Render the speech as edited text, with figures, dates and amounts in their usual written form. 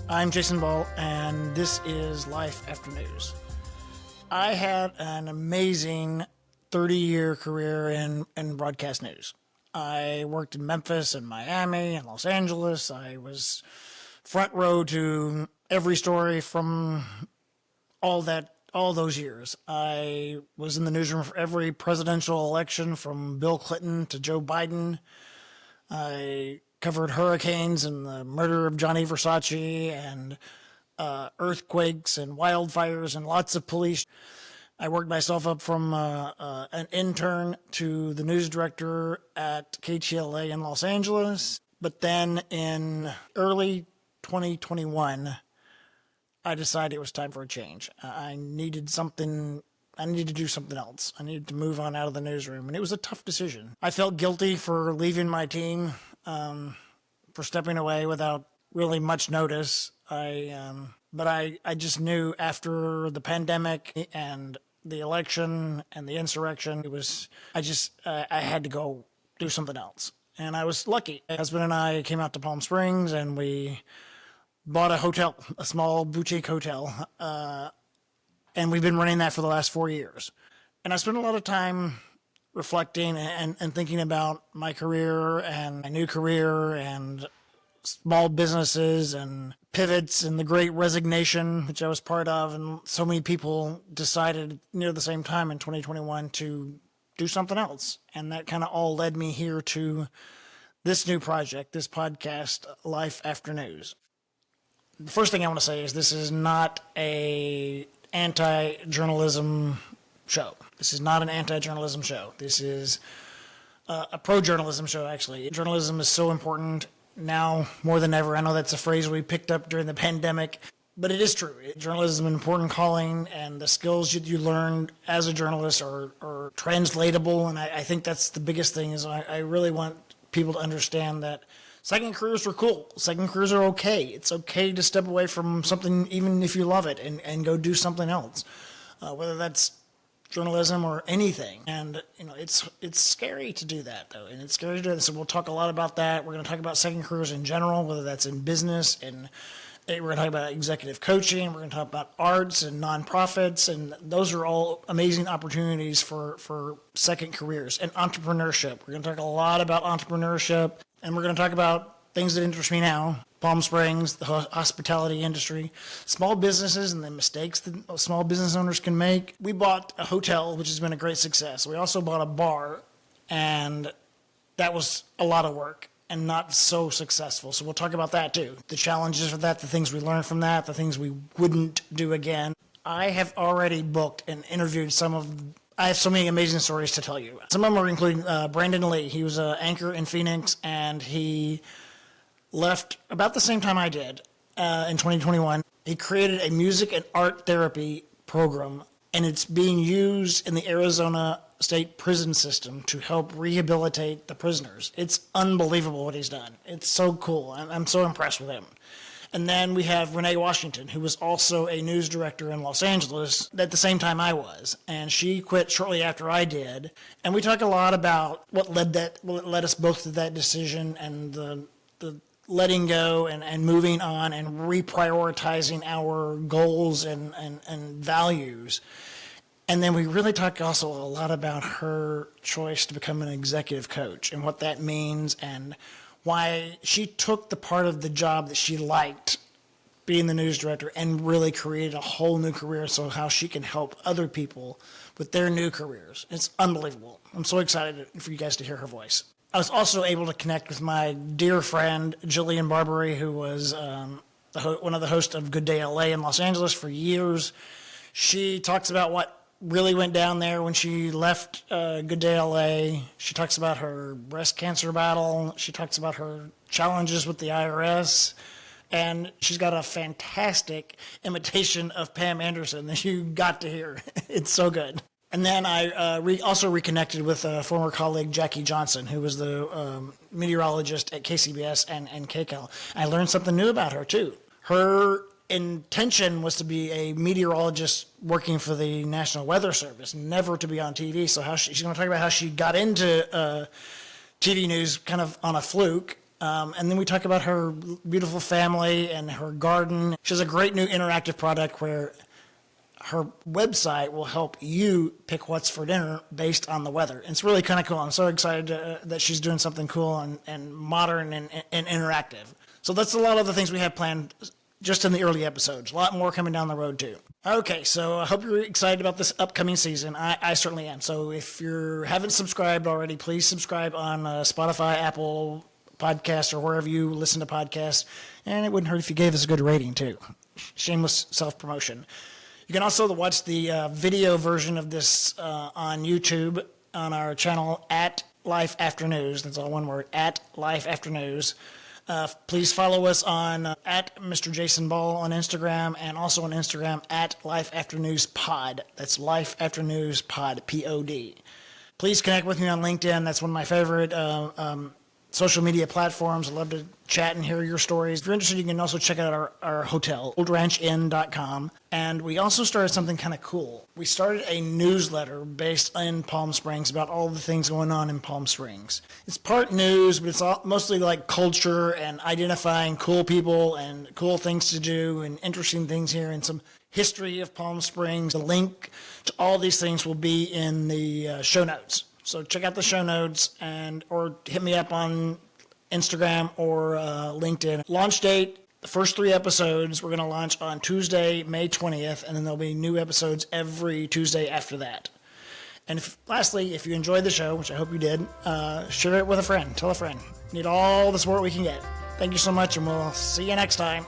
I'm Jason Ball, and this is Life After News. I had an amazing 30-year career in broadcast news. I worked in Memphis and Miami and Los Angeles. I was front row to every story from all those years. I was in the newsroom for every presidential election from Bill Clinton to Joe Biden. I covered hurricanes and the murder of Johnny Versace and earthquakes and wildfires and lots of police. I worked myself up from an intern to the news director at KTLA in Los Angeles. But then in early 2021, I decided it was time for a change. I needed to do something else. I needed to move on out of the newsroom, and it was a tough decision. I felt guilty for leaving my team, for stepping away without really much notice. But I just knew after the pandemic and the election and the insurrection, I had to go do something else. And I was lucky. My husband and I came out to Palm Springs and we bought a hotel, a small boutique hotel. And we've been running that for the last 4 years. And I spent a lot of time reflecting and thinking about my career and my new career and small businesses and pivots and the Great Resignation, which I was part of. And so many people decided near the same time in 2021 to do something else. And that kind of all led me here to this new project, this podcast, Life After News. The first thing I want to say is this is not a anti-journalism show. This is not an anti-journalism show. This is a pro-journalism show, actually. Journalism is so important now more than ever. I know that's a phrase we picked up during the pandemic, but it is true. Journalism is an important calling, and the skills you learn as a journalist are translatable, and I think that's the biggest thing. Is I really want people to understand that second careers are cool. Second careers are okay. It's okay to step away from something, even if you love it, and go do something else, whether that's journalism or anything. And it's scary to do that, though, and it's scary to do that. So we'll talk a lot about that. We're going to talk about second careers in general, whether that's in business, and we're going to talk about executive coaching. We're going to talk about arts and nonprofits, and those are all amazing opportunities for second careers and entrepreneurship. We're going to talk a lot about entrepreneurship. And we're going to talk about things that interest me now: Palm Springs, the hospitality industry, small businesses and the mistakes that small business owners can make. We bought a hotel, which has been a great success. We also bought a bar, and that was a lot of work and not so successful. So we'll talk about that too. The challenges of that, the things we learned from that, the things we wouldn't do again. I have already booked and interviewed I have so many amazing stories to tell you. Some of them are including Brandon Lee. He was an anchor in Phoenix, and he left about the same time I did in 2021. He created a music and art therapy program, and it's being used in the Arizona state prison system to help rehabilitate the prisoners. It's unbelievable what he's done. It's so cool. I'm so impressed with him. And then we have Renee Washington, who was also a news director in Los Angeles at the same time I was. And she quit shortly after I did. And we talk a lot about what led us both to that decision, and the letting go and moving on and reprioritizing our goals and values. And then we really talk also a lot about her choice to become an executive coach and what that means, and why she took the part of the job that she liked, being the news director, and really created a whole new career, so how she can help other people with their new careers. It's unbelievable. I'm so excited for you guys to hear her voice. I was also able to connect with my dear friend, Jillian Barbary, who was one of the hosts of Good Day LA in Los Angeles for years. She talks about what really went down there when she left Good Day LA. She talks about her breast cancer battle. She talks about her challenges with the IRS. And she's got a fantastic imitation of Pam Anderson that you got to hear. It's so good. And then I also reconnected with a former colleague, Jackie Johnson, who was the meteorologist at KCBS and KCAL. I learned something new about her, too. Her intention was to be a meteorologist working for the National Weather Service, never to be on TV. So she's going to talk about how she got into TV news kind of on a fluke, And then we talk about her beautiful family and her garden. She has a great new interactive product where her website will help you pick what's for dinner based on the weather. It's really kind of cool. I'm so excited that she's doing something cool and modern and interactive. So that's a lot of the things we have planned just in the early episodes. A lot more coming down the road too. Okay, so I hope you're excited about this upcoming season. I certainly am. So if you haven't subscribed already, please subscribe on Spotify, Apple Podcasts, or wherever you listen to podcasts. And it wouldn't hurt if you gave us a good rating too. Shameless self-promotion. You can also watch the video version of this on YouTube on our channel at Life After News. That's all one word, at Life After News. Please follow us on at Mr. Jason Ball on Instagram, and also on Instagram at Life After News Pod. That's Life After News Pod, P-O-D. Please connect with me on LinkedIn. That's one of my favorite social media platforms. I love to chat and hear your stories. If you're interested, you can also check out our hotel, oldranchin.com. And we also started something kind of cool. We started a newsletter based in Palm Springs about all the things going on in Palm Springs. It's part news, but it's mostly like culture and identifying cool people and cool things to do and interesting things here and some history of Palm Springs. The link to all these things will be in the show notes. So check out the show notes or hit me up on Instagram or LinkedIn. Launch date, the first 3 episodes we're going to launch on Tuesday, May 20th, and then there'll be new episodes every Tuesday after that. And lastly, if you enjoyed the show, which I hope you did, share it with a friend. Tell a friend. We need all the support we can get. Thank you so much, and we'll see you next time.